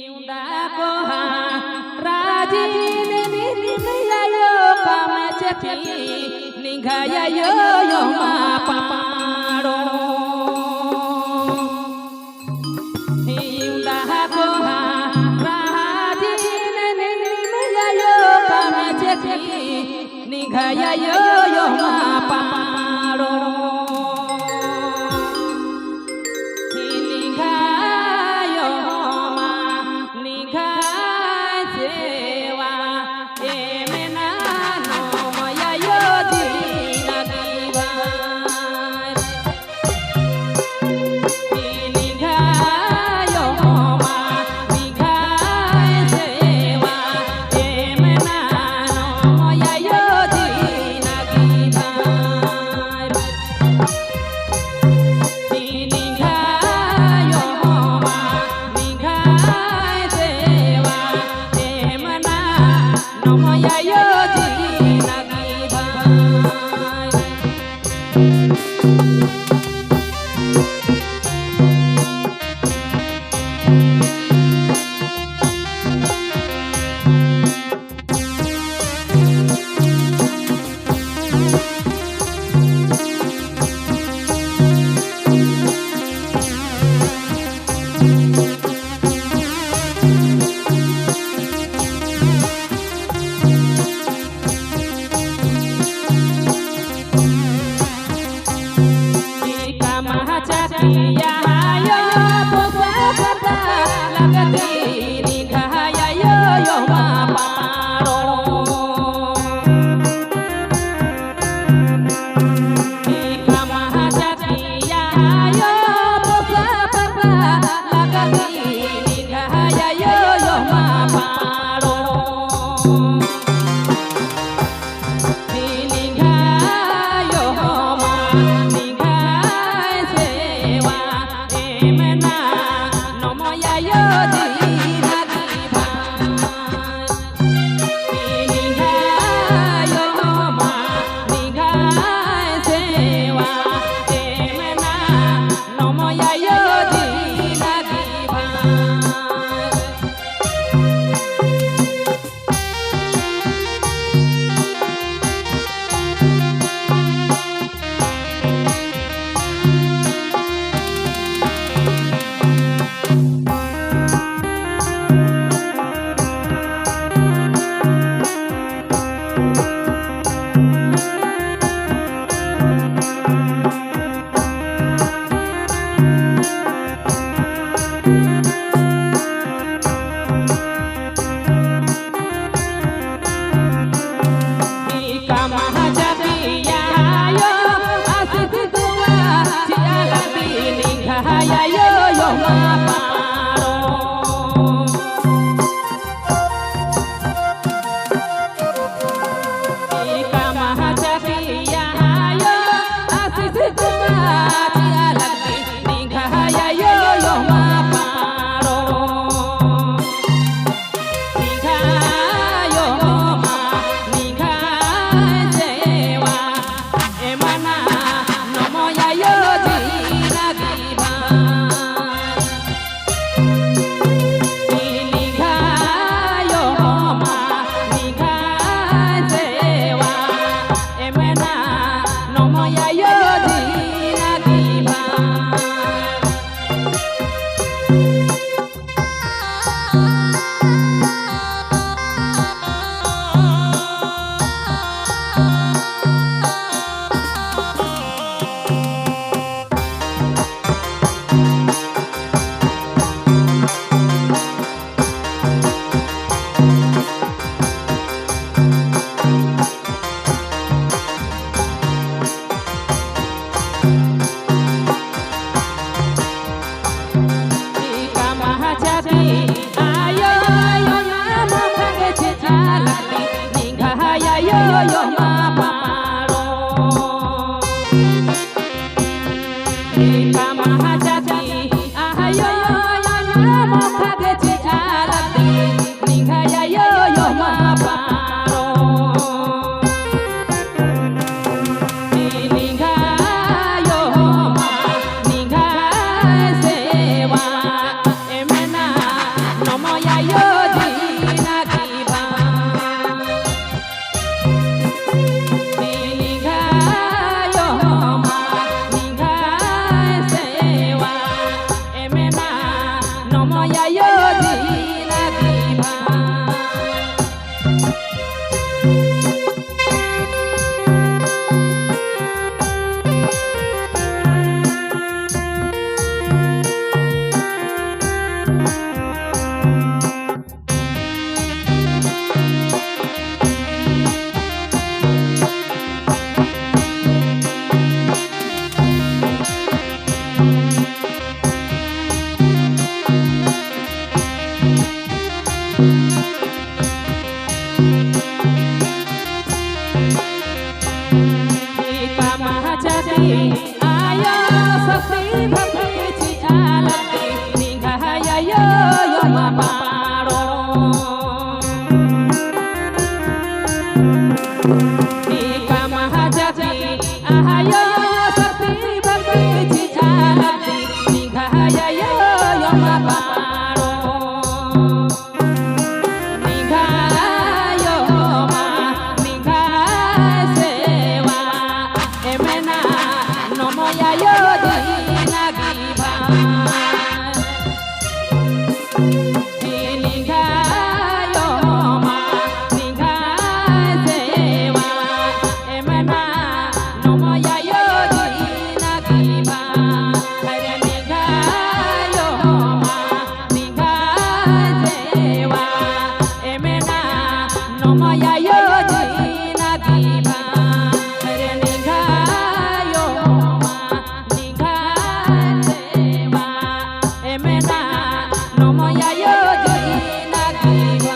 Yunda koha rajin ninayo kame cepi ninggaya yo ma paparo. Yunda koha rajin ninayo kame cepi ninggaya yo ma paparo. Nomoyayo dina kiba Ninigayo ma Nigai sewa Emena Nomoyayo dina kiba Ayo sakti bhakti ci alati ninghaya yo yo maparo Nika mahajati ayo sakti bhakti ci alati ninghaya yo yo maparo Ninghayo ma ninghai sewa emena Nomoyayo dina kiba Ninigayo ma Nigai sewa Emena Nomoyayo dina kiba Hare Nigayo ma Nigai sewa Emena Nomoyayo dina kiba Hare Nigayo Emena Nomoyayo dina kiba